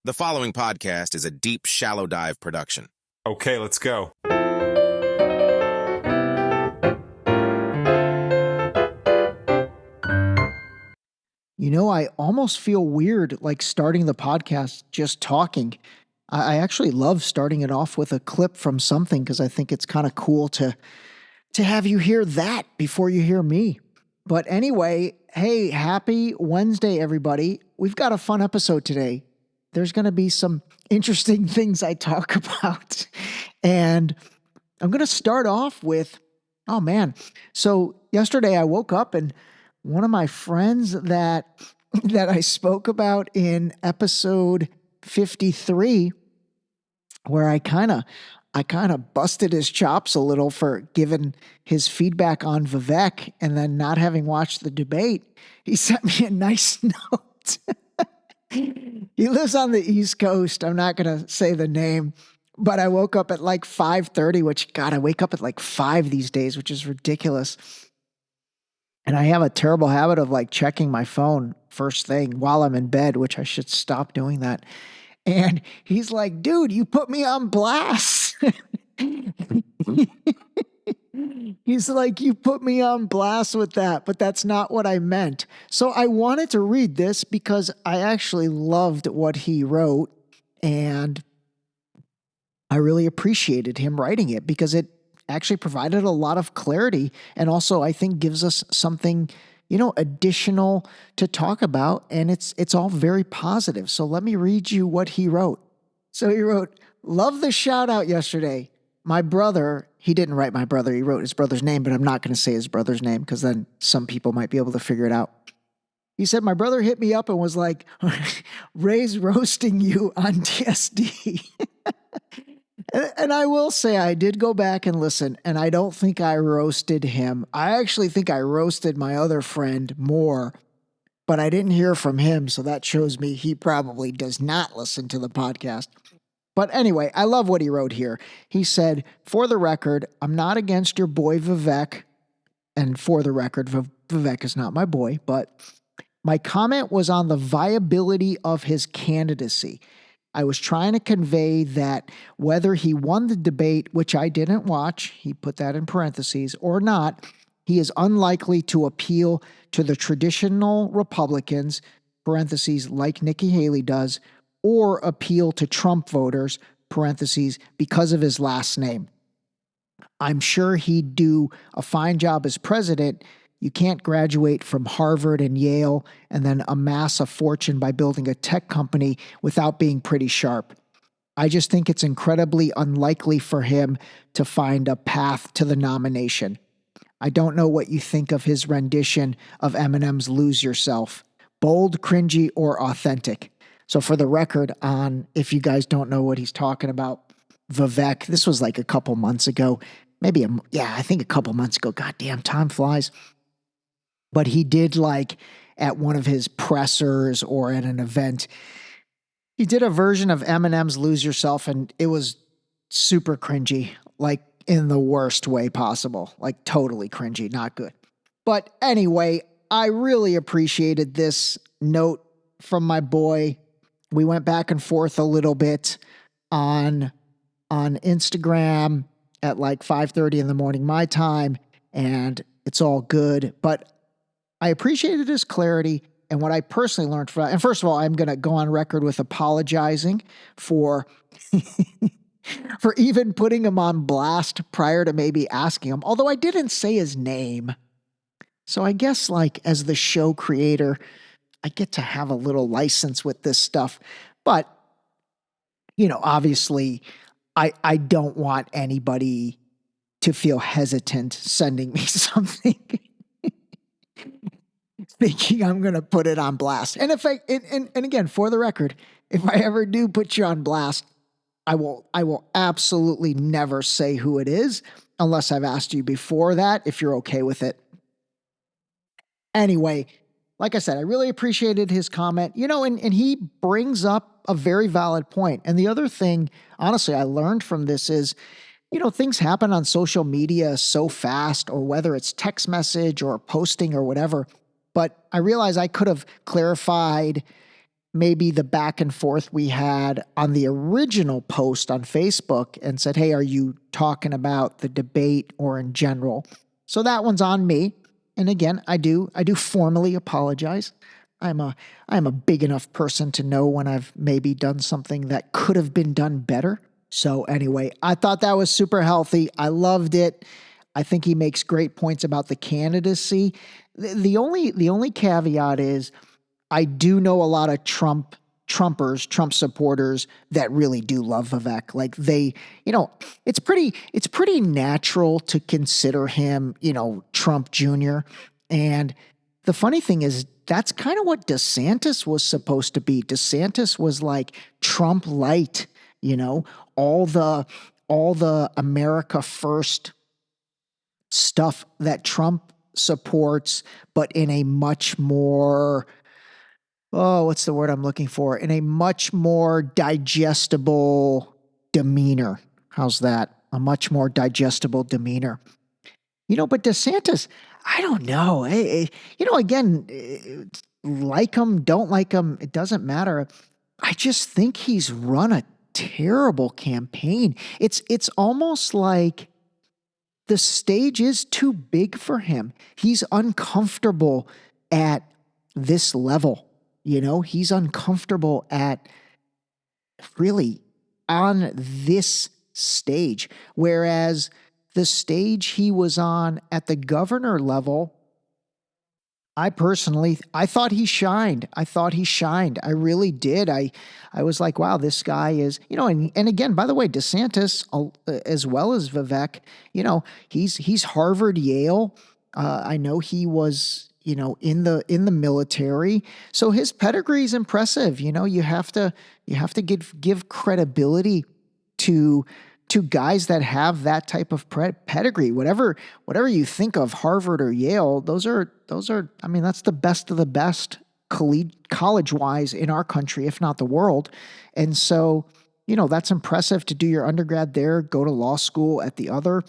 The following podcast is a deep, shallow dive production. Okay, let's go. You know, I almost feel weird like starting the podcast just talking. I actually love starting it off with a clip from something because I think it's kind of cool to have you hear that before you hear me. But anyway, hey, happy Wednesday, everybody. We've got a fun episode today. There's going to be some interesting things I talk about. And I'm going to start off with, oh man. So yesterday I woke up and one of my friends that I spoke about in episode 53, where I kind of busted his chops a little for giving his feedback on Vivek and then not having watched the debate, he sent me a nice note. He lives on the East Coast. I'm not going to say the name, but I woke up at like 5:30, which, God, I wake up at like 5 these days, which is ridiculous. And I have a terrible habit of like checking my phone first thing while I'm in bed, which I should stop doing that. And he's like, dude, you put me on blast. He's like, you put me on blast with that, but that's not what I meant. So I wanted to read this because I actually loved what he wrote and I really appreciated him writing it because it actually provided a lot of clarity and also I think gives us something, additional to talk about, and it's all very positive. So let me read you what he wrote. So he wrote, "Love the shout out yesterday. My brother," he didn't write my brother, he wrote his brother's name, but I'm not going to say his brother's name because then some people might be able to figure it out. He said, "My brother hit me up and was like, Ray's roasting you on DSD." And I will say I did go back and listen, and I don't think I roasted him. I actually think I roasted my other friend more, but I didn't hear from him, so that shows me he probably does not listen to the podcast. But anyway, I love what he wrote here. He said, "For the record, I'm not against your boy Vivek." And for the record, Vivek is not my boy, but my comment was on the viability of his candidacy. I was trying to convey that whether he won the debate, which I didn't watch, he put that in parentheses, or not, he is unlikely to appeal to the traditional Republicans, parentheses, like Nikki Haley does, or appeal to Trump voters, parentheses, because of his last name. I'm sure he'd do a fine job as president. You can't graduate from Harvard and Yale and then amass a fortune by building a tech company without being pretty sharp. I just think it's incredibly unlikely for him to find a path to the nomination. I don't know what you think of his rendition of Eminem's Lose Yourself. Bold, cringy, or authentic? So for the record, on if you guys don't know what he's talking about, Vivek, this was like a couple months ago. I think a couple months ago. God damn, time flies. But he did like at one of his pressers or at an event, he did a version of Eminem's Lose Yourself and it was super cringy, like in the worst way possible, like totally cringy, not good. But anyway, I really appreciated this note from my boy. We went back and forth a little bit on Instagram at like 5:30 in the morning my time, and it's all good. But I appreciated his clarity and what I personally learned from it. And first of all, I'm going to go on record with apologizing for for even putting him on blast prior to maybe asking him, although I didn't say his name. So I guess like as the show creator, I get to have a little license with this stuff. But, obviously I don't want anybody to feel hesitant sending me something thinking I'm going to put it on blast. And and again, for the record, if I ever do put you on blast, I will absolutely never say who it is unless I've asked you before that, if you're okay with it. Anyway, like I said, I really appreciated his comment, and he brings up a very valid point. And the other thing, honestly, I learned from this is, things happen on social media so fast, or whether it's text message or posting or whatever. But I realized I could have clarified maybe the back and forth we had on the original post on Facebook and said, hey, are you talking about the debate or in general? So that one's on me. And again, I do formally apologize. I'm a big enough person to know when I've maybe done something that could have been done better. So anyway, I thought that was super healthy. I loved it. I think he makes great points about the candidacy. The only caveat is I do know a lot of Trump supporters that really do love Vivek. Like they, it's pretty natural to consider him, Trump Jr. And the funny thing is that's kind of what DeSantis was supposed to be. DeSantis was like Trump light, all the America first stuff that Trump supports, but in a much more what's the word I'm looking for? In a much more digestible demeanor. How's that? A much more digestible demeanor. But DeSantis, I don't know. Again, like him, don't like him, it doesn't matter. I just think he's run a terrible campaign. It's almost like the stage is too big for him. He's uncomfortable at this level. He's uncomfortable at really on this stage. Whereas the stage he was on at the governor level, I thought he shined. I really did. I was like, wow, this guy is, and again, by the way, DeSantis, as well as Vivek, he's Harvard, Yale. I know he was, in the military. So his pedigree is impressive. You have to give credibility to guys that have that type of pedigree. Whatever you think of Harvard or Yale, those are, I mean, that's the best of the best college wise in our country, if not the world. And so, that's impressive to do your undergrad there, go to law school at the other.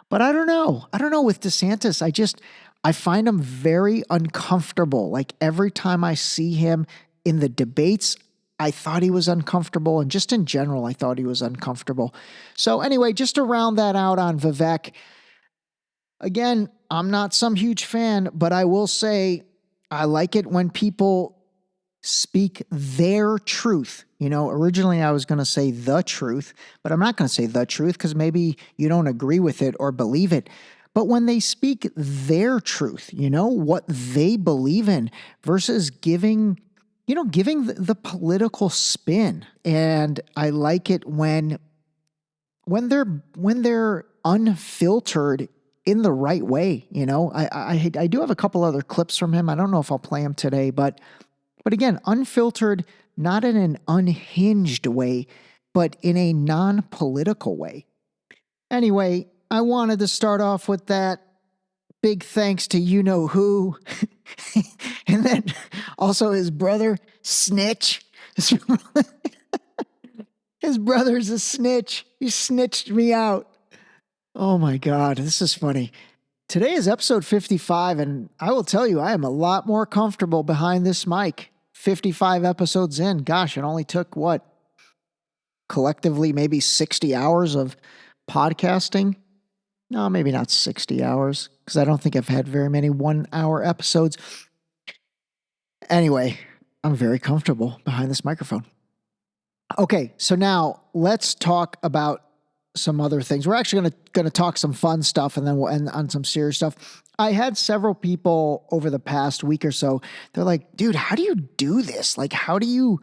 But I don't know with DeSantis. I find him very uncomfortable. Like every time I see him in the debates, I thought he was uncomfortable. And just in general, I thought he was uncomfortable. So anyway, just to round that out on Vivek, again, I'm not some huge fan, but I will say I like it when people speak their truth. Originally I was going to say the truth, but I'm not going to say the truth because maybe you don't agree with it or believe it. But when they speak their truth, what they believe in versus giving the political spin. And I like it when they're unfiltered in the right way. I do have a couple other clips from him. I don't know if I'll play them today, but again, unfiltered, not in an unhinged way, but in a non-political way. Anyway, I wanted to start off with that. Big thanks to you-know-who. And then also his brother, Snitch. His brother's a snitch. He snitched me out. Oh my God, this is funny. Today is episode 55, and I will tell you, I am a lot more comfortable behind this mic. 55 episodes in. Gosh, it only took collectively maybe 60 hours of podcasting. No, maybe not 60 hours, because I don't think I've had very many 1-hour episodes. Anyway, I'm very comfortable behind this microphone. Okay, so now let's talk about some other things. We're actually going to talk some fun stuff, and then we'll end on some serious stuff. I had several people over the past week or so. They're like, dude, how do you do this? Like, how do you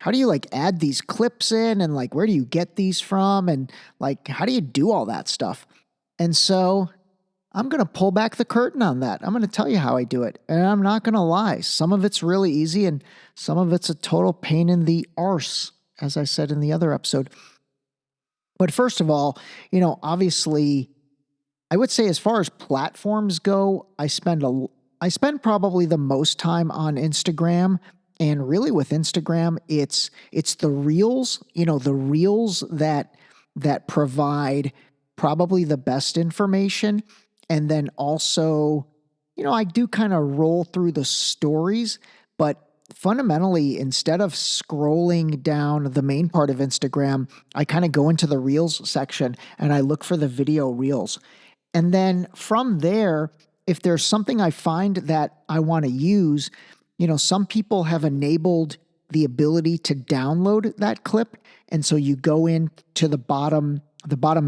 like add these clips in, and like, where do you get these from? And like, how do you do all that stuff? And so I'm going to pull back the curtain on that. I'm going to tell you how I do it. And I'm not going to lie. Some of it's really easy and some of it's a total pain in the arse, as I said in the other episode. But first of all, obviously, I would say as far as platforms go, I spend probably the most time on Instagram. And really with Instagram, it's the reels, the reels that provide probably the best information. And then also, I do kind of roll through the stories, but fundamentally, instead of scrolling down the main part of Instagram, I kind of go into the Reels section and I look for the video Reels. And then from there, if there's something I find that I want to use, some people have enabled the ability to download that clip. And so you go into the bottom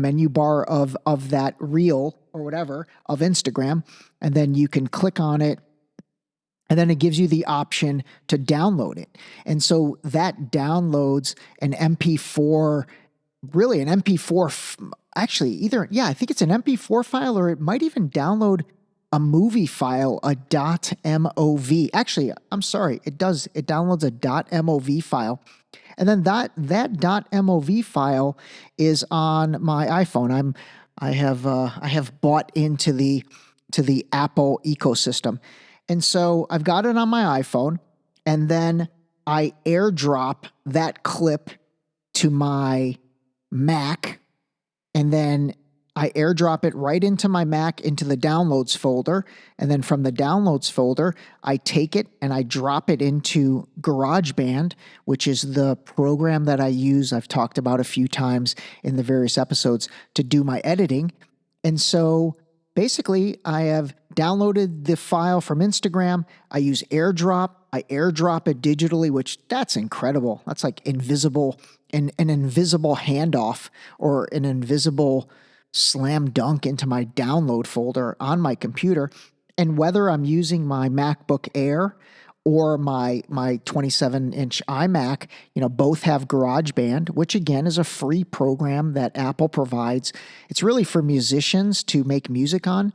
menu bar of that reel or whatever of Instagram, and then you can click on it. And then it gives you the option to download it. And so that downloads an MP4, really an MP4, actually I think it's an MP4 file, or it might even download a movie file, a .mov. Actually, I'm sorry, it downloads a .mov file. And then that .mov file is on my iPhone. I have bought into the Apple ecosystem. And so I've got it on my iPhone, and then I airdrop that clip to my Mac, and then I airdrop it right into my Mac into the downloads folder. And then from the downloads folder, I take it and I drop it into GarageBand, which is the program that I use, I've talked about a few times in the various episodes, to do my editing. And so basically, I have downloaded the file from Instagram. I use AirDrop. I AirDrop it digitally, which that's incredible. That's like invisible, an invisible handoff or an invisible slam dunk into my download folder on my computer. And whether I'm using my MacBook Air or my 27-inch iMac, both have GarageBand, which again is a free program that Apple provides. It's really for musicians to make music on,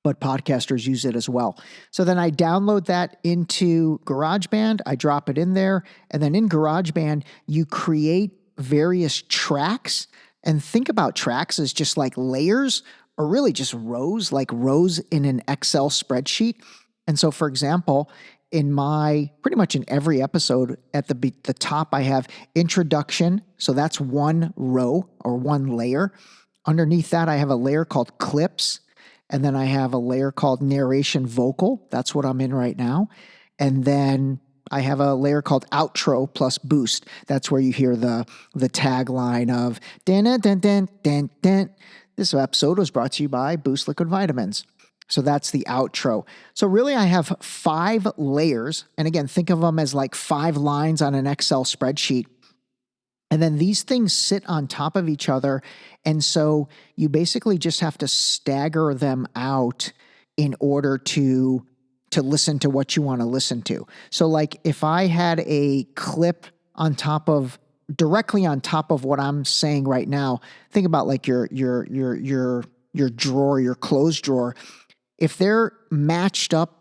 but podcasters use it as well. So then I download that into GarageBand, I drop it in there, and then in GarageBand, you create various tracks. And think about tracks as just like layers, or really just rows, like rows in an Excel spreadsheet. And so, for example, pretty much in every episode, at the top, I have introduction. So that's one row or one layer. Underneath that, I have a layer called clips. And then I have a layer called narration vocal. That's what I'm in right now. And then I have a layer called outro plus boost. That's where you hear the tagline of dun dun dun dun dun dun. This episode was brought to you by Boost Liquid Vitamins. So that's the outro. So really I have 5 layers. And again, think of them as like 5 lines on an Excel spreadsheet. And then these things sit on top of each other. And so you basically just have to stagger them out in order to listen to what you want to listen to. So like if I had a clip directly on top of what I'm saying right now, think about like your drawer, your clothes drawer. If they're matched up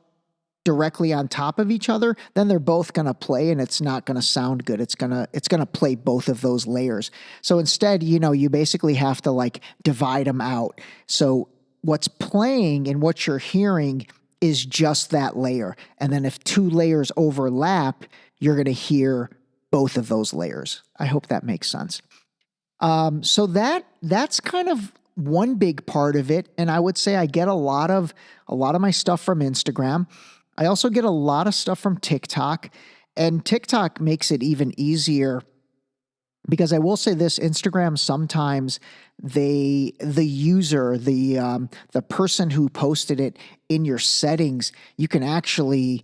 directly on top of each other, then they're both going to play and it's not going to sound good. It's going to play both of those layers. So instead, you basically have to like divide them out. So what's playing and what you're hearing is just that layer. And then if 2 layers overlap, you're going to hear both of those layers. I hope that makes sense. So that's kind of one big part of it. And I would say I get a lot of my stuff from Instagram. I also get a lot of stuff from TikTok, and TikTok makes it even easier because I will say this: Instagram sometimes the person who posted it in your settings, you can actually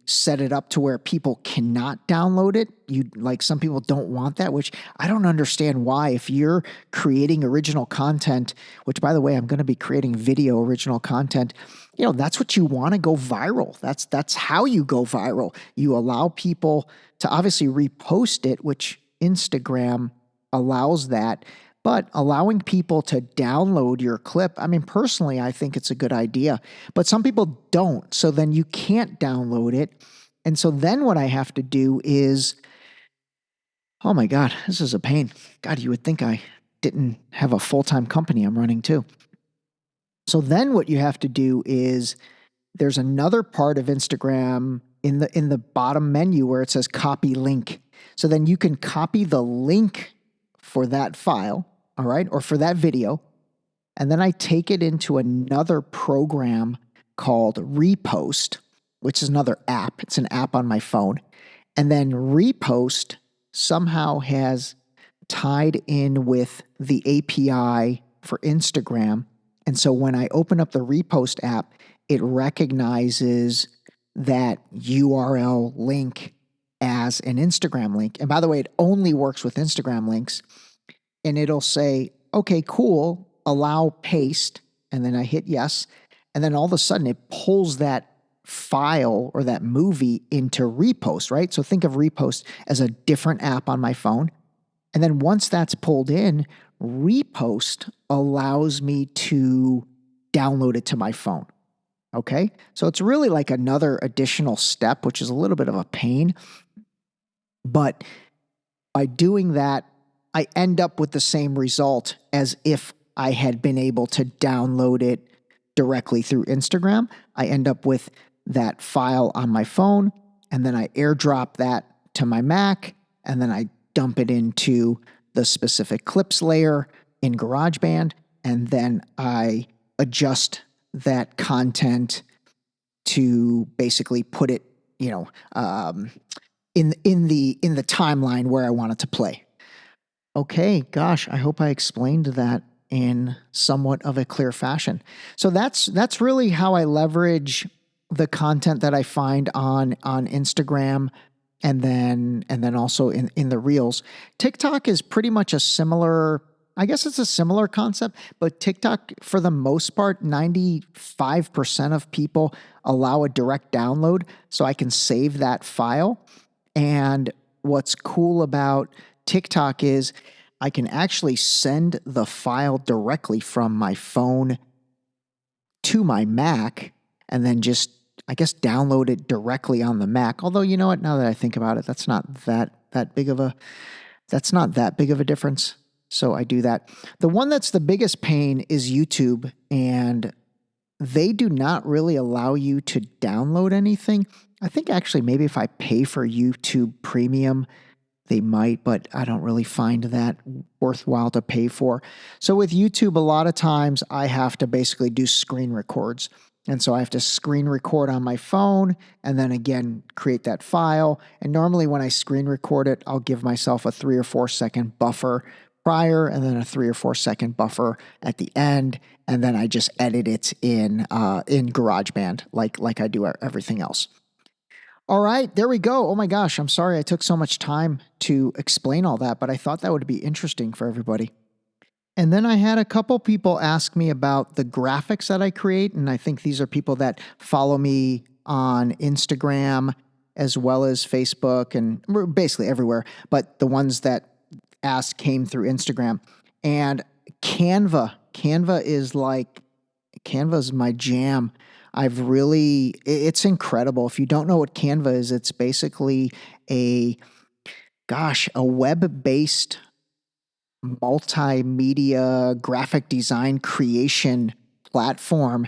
set it up to where people cannot download it. Some people don't want that, which I don't understand why. If you're creating original content, which by the way, I'm going to be creating video original content, that's what you want to go viral. That's how you go viral. You allow people to obviously repost it, which Instagram allows that, but allowing people to download your clip, I mean, personally, I think it's a good idea, but some people don't. So then you can't download it. And so then what I have to do is, oh my God, this is a pain. God, you would think I didn't have a full-time company I'm running too. So then what you have to do is there's another part of Instagram in the bottom menu where it says copy link. So then you can copy the link for that file, all right, or for that video, and then I take it into another program called Repost. which is another app. It's an app on my phone. And then repost somehow has tied in with the API for Instagram. And so when I open up the repost app, it recognizes that URL link as an Instagram link. And by the way, it only works with Instagram links. And it'll say, okay, cool, allow paste. And then I hit yes. And then all of a sudden it pulls that file or that movie into repost, right? So think of repost as a different app on my phone. And then once that's pulled in, repost allows me to download it to my phone. Okay. So it's really like another additional step, which is a little bit of a pain. But by doing that, I end up with the same result as if I had been able to download it directly through Instagram. I end up with that file on my phone, and then I airdrop that to my Mac, and then I dump it into the specific clips layer in GarageBand, and then I adjust that content to basically put it, in the timeline where I want it to play. Okay, gosh, I hope I explained that in somewhat of a clear fashion. So that's really how I leverage the content that I find on Instagram and then also in the Reels. TikTok is pretty much a similar, I guess it's a similar concept, but TikTok, for the most part, 95% of people allow a direct download, so I can save that file. And what's cool about TikTok is I can actually send the file directly from my phone to my Mac and then just, I guess, download it directly on the Mac. Although, you know what, now that I think about it, that's not that big of a difference. So I do that. The one that's the biggest pain is YouTube, and they do not really allow you to download anything. I think actually maybe if I pay for YouTube Premium, they might, but I don't really find that worthwhile to pay for. So with YouTube, a lot of times I have to basically do screen records. And so I have to screen record on my phone and then again create that file. And normally when I screen record it, I'll give myself a 3 or 4 second buffer prior and then a 3 or 4 second buffer at the end. And then I just edit it in GarageBand like I do everything else. All right, there we go. Oh my gosh, I'm sorry I took so much time to explain all that, but I thought that would be interesting for everybody. And then I had a couple people ask me about the graphics that I create, and I think these are people that follow me on Instagram as well as Facebook and basically everywhere, but the ones that asked came through Instagram. And Canva is my jam. It's incredible. If you don't know what Canva is, it's basically a web-based multimedia graphic design creation platform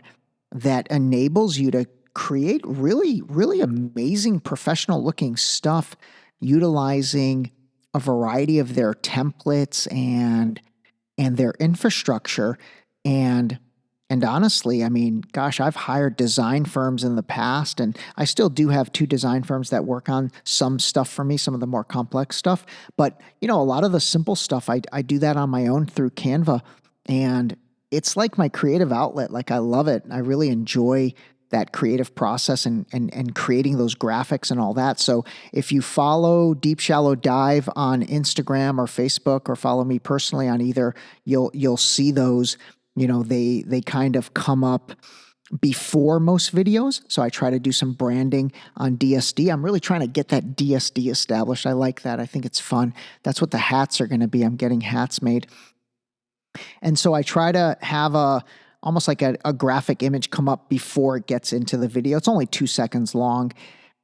that enables you to create really, really amazing professional looking stuff utilizing a variety of their templates and their infrastructure. And honestly, I mean, gosh, I've hired design firms in the past, and I still do have 2 design firms that work on some stuff for me, some of the more complex stuff. But, a lot of the simple stuff, I do that on my own through Canva. And it's like my creative outlet. Like, I love it. I really enjoy that creative process and creating those graphics and all that. So if you follow Deep Shallow Dive on Instagram or Facebook, or follow me personally on either, you'll see those. They kind of come up before most videos. So I try to do some branding on DSD. I'm really trying to get that DSD established. I like that. I think it's fun. That's what the hats are going to be. I'm getting hats made. And so I try to have almost like a graphic image come up before it gets into the video. It's only 2 seconds long,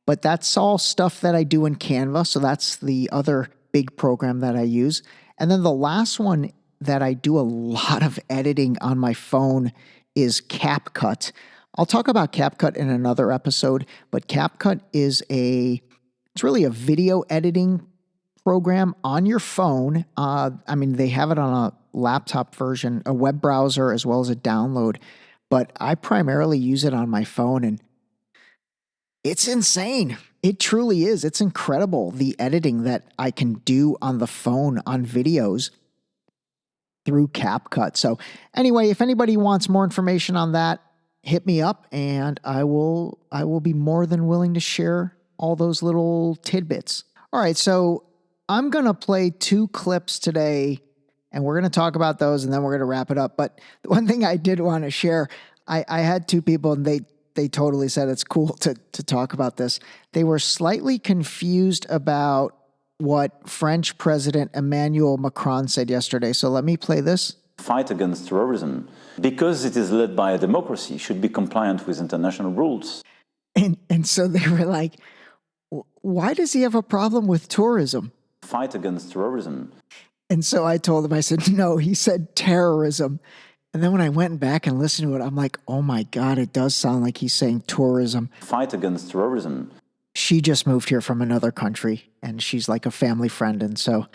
but that's all stuff that I do in Canva. So that's the other big program that I use. And then the last one that I do a lot of editing on my phone is CapCut. I'll talk about CapCut in another episode, but CapCut is it's really a video editing program on your phone. They have it on a laptop version, a web browser, as well as a download, but I primarily use it on my phone. And It's insane. It truly is. It's incredible, the editing that I can do on the phone on videos through CapCut. So anyway, if anybody wants more information on that, hit me up and I will be more than willing to share all those little tidbits. All right, so I'm going to play 2 clips today and we're going to talk about those and then we're going to wrap it up. But the one thing I did want to share, I had 2 people and they totally said it's cool to talk about this. They were slightly confused about what French President Emmanuel Macron said yesterday. So let me play this. Fight against terrorism, because it is led by a democracy, should be compliant with international rules. And so they were like, why does he have a problem with tourism? Fight against terrorism. And so I told him, I said, no, he said terrorism. And then when I went back and listened to it, I'm like, oh my God, it does sound like he's saying tourism. Fight against terrorism. She just moved here from another country and she's like a family friend. And so,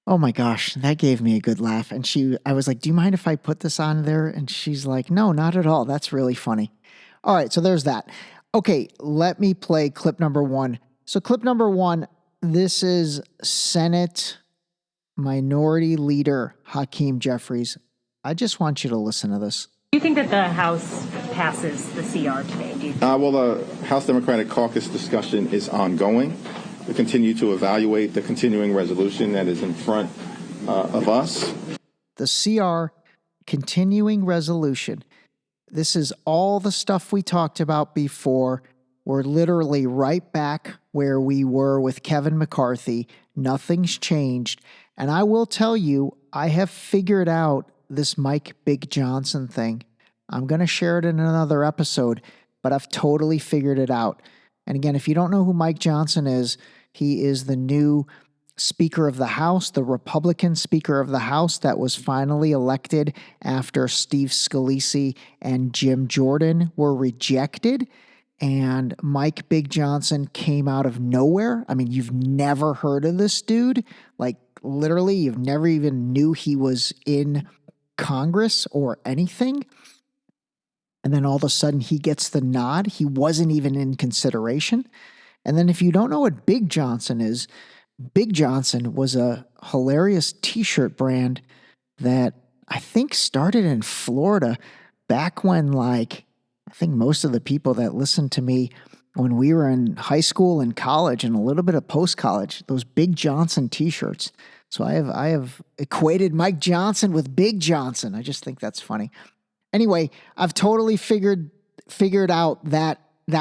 oh my gosh, that gave me a good laugh. And I was like, do you mind if I put this on there? And she's like, no, not at all. That's really funny. All right, so there's that. Okay, let me play clip number 1. So clip number 1, this is Senate Minority Leader Hakeem Jeffries. I just want you to listen to this. Do you think that the House passes the CR today? Well, the House Democratic Caucus discussion is ongoing. We continue to evaluate the continuing resolution that is in front of us. The CR continuing resolution. This is all the stuff we talked about before. We're literally right back where we were with Kevin McCarthy. Nothing's changed. And I will tell you, I have figured out this Mike Big Johnson thing. I'm going to share it in another episode, but I've totally figured it out. And again, if you don't know who Mike Johnson is, he is the new Speaker of the House, the Republican Speaker of the House that was finally elected after Steve Scalise and Jim Jordan were rejected. And Mike Big Johnson came out of nowhere. I mean, you've never heard of this dude. Like, literally, you've never even knew he was in Congress or anything. And then all of a sudden he gets the nod. He wasn't even in consideration. And then if you don't know what Big Johnson is, Big Johnson was a hilarious t-shirt brand that I think started in Florida back when, like, I think most of the people that listened to me when we were in high school and college and a little bit of post-college, those Big Johnson t-shirts. So I have equated Mike Johnson with Big Johnson. I just think that's funny. Anyway, I've totally figured out that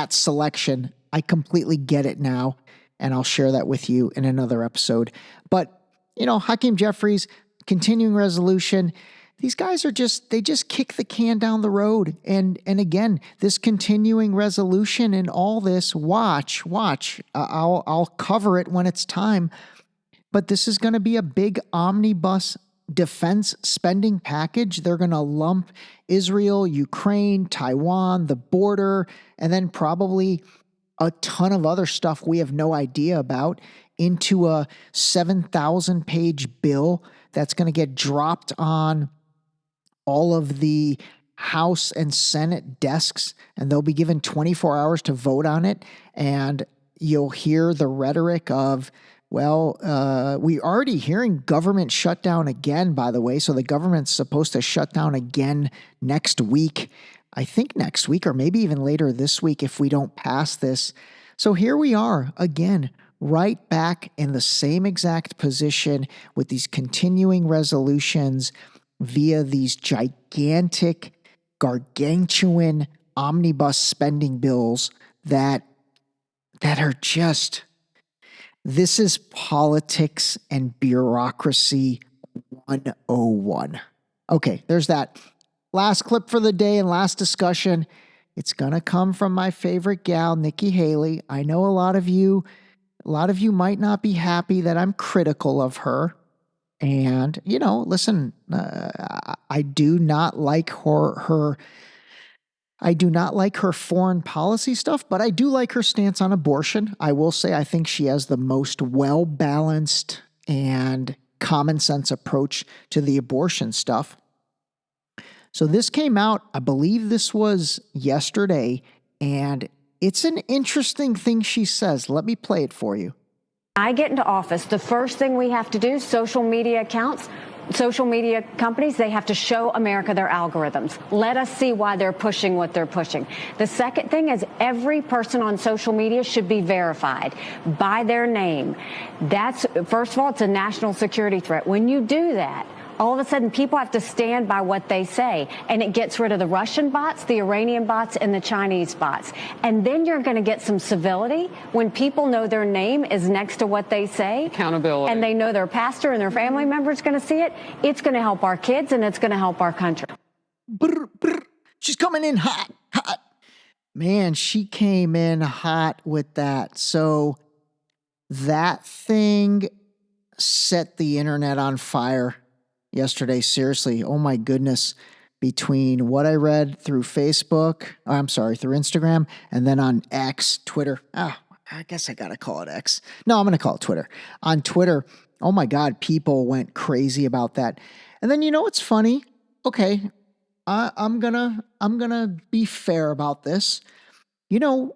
selection. I completely get it now, and I'll share that with you in another episode. But, you know, Hakeem Jeffries, continuing resolution, these guys they just kick the can down the road. And again, this continuing resolution and all this, watch, I'll cover it when it's time. But this is going to be a big omnibus defense spending package. They're going to lump Israel, Ukraine, Taiwan, the border, and then probably a ton of other stuff we have no idea about into a 7,000-page bill that's going to get dropped on all of the House and Senate desks, and they'll be given 24 hours to vote on it. And you'll hear the rhetoric of, well, we're already hearing government shutdown again, by the way. So the government's supposed to shut down again next week. I think next week or maybe even later this week if we don't pass this. So here we are again, right back in the same exact position with these continuing resolutions via these gigantic, gargantuan omnibus spending bills that are just... This is politics and bureaucracy 101. Okay, there's that. Last clip for the day and last discussion. It's going to come from my favorite gal, Nikki Haley. I know a lot of you might not be happy that I'm critical of her. And, you know, listen, I do not like her I do not like her foreign policy stuff, but I do like her stance on abortion. I will say I think she has the most well-balanced and common sense approach to the abortion stuff. So this came out, I believe this was yesterday, and it's an interesting thing she says. Let me play it for you. I get into office, the first thing we have to do, social media accounts, social media companies, they have to show America their algorithms. Let us see why they're pushing what they're pushing. The second thing is every person on social media should be verified by their name. That's, first of all, it's a national security threat. When you do that, all of a sudden people have to stand by what they say, and it gets rid of the Russian bots, the Iranian bots, and the Chinese bots. And then you're going to get some civility when people know their name is next to what they say. Accountability. And they know their pastor and their family member is going to see it. It's going to help our kids, and it's going to help our country. Brr, brr. She's coming in hot, hot. Man, she came in hot with that. So that thing set the internet on fire yesterday. Seriously. Oh my goodness. Between what I read through Facebook, through Instagram, and then on X, Twitter. I guess I got to call it X. No, I'm going to call it Twitter. On Twitter, oh my God, people went crazy about that. And then you know what's funny? Okay, I'm gonna be fair about this. You know,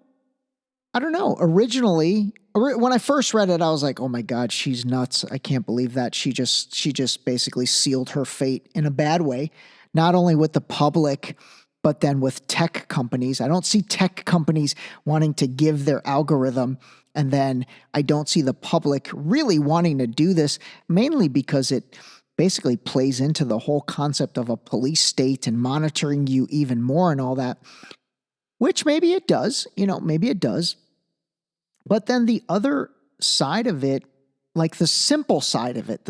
I don't know. Originally, when I first read it, I was like, "Oh my God, she's nuts! I can't believe that she just basically sealed her fate in a bad way, not only with the public, but then with tech companies." I don't see tech companies wanting to give their algorithm, and then I don't see the public really wanting to do this, mainly because it basically plays into the whole concept of a police state and monitoring you even more and all that, which maybe it does, maybe it does. But then the other side of it, like the simple side of it,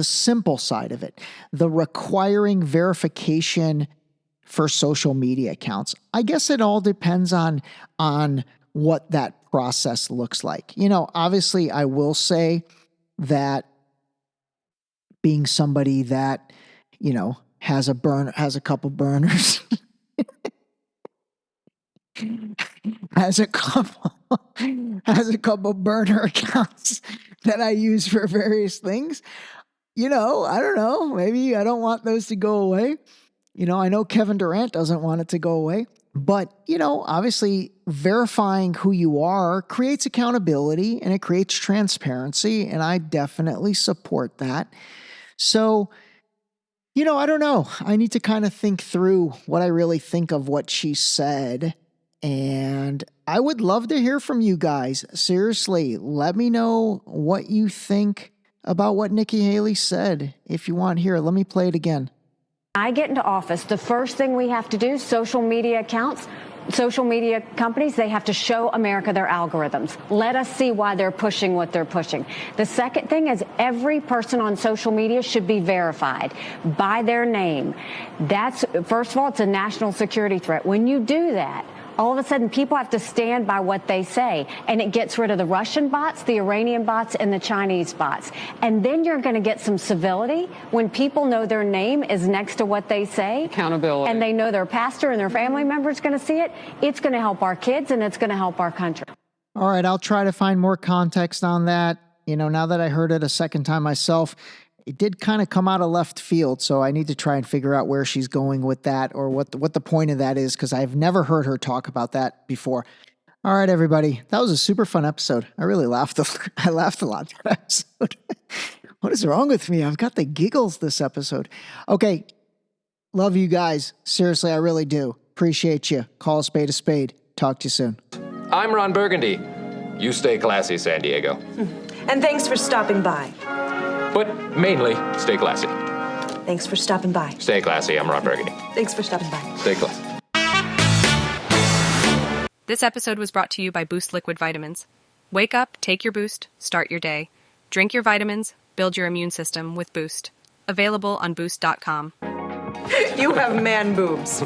the requiring verification for social media accounts, I guess it all depends on what that process looks like. Obviously I will say that being somebody that, has a couple burners, has a couple burner accounts that I use for various things. I don't know. Maybe I don't want those to go away. I know Kevin Durant doesn't want it to go away. But, obviously verifying who you are creates accountability and it creates transparency. And I definitely support that. So, I don't know. I need to kind of think through what I really think of what she said. And I would love to hear from you guys. Seriously, let me know what you think about what Nikki Haley said. If you want, here, let me play it again. I get into office, the first thing we have to do, social media accounts, social media companies, they have to show America their algorithms. Let us see why they're pushing what they're pushing. The second thing is every person on social media should be verified by their name. That's, first of all, it's a national security threat. When you do that, all of a sudden people have to stand by what they say, and it gets rid of the Russian bots, the Iranian bots, and the Chinese bots. And then you're going to get some civility when people know their name is next to what they say. Accountability. And they know their pastor and their family member is going to see it. It's going to help our kids, and it's going to help our country. All right, I'll try to find more context on that. Now that I heard it a second time myself, it did kind of come out of left field, so I need to try and figure out where she's going with that or what the point of that is, because I've never heard her talk about that before. All right, everybody. That was a super fun episode. I really laughed. I laughed a lot that episode. What is wrong with me? I've got the giggles this episode. Okay. Love you guys. Seriously, I really do. Appreciate you. Call a spade a spade. Talk to you soon. I'm Ron Burgundy. You stay classy, San Diego. And thanks for stopping by. But mainly, stay classy. Thanks for stopping by. Stay classy. I'm Ron Burgundy. Thanks for stopping by. Stay classy. This episode was brought to you by Boost Liquid Vitamins. Wake up, take your Boost, start your day. Drink your vitamins, build your immune system with Boost. Available on Boost.com. You have man boobs.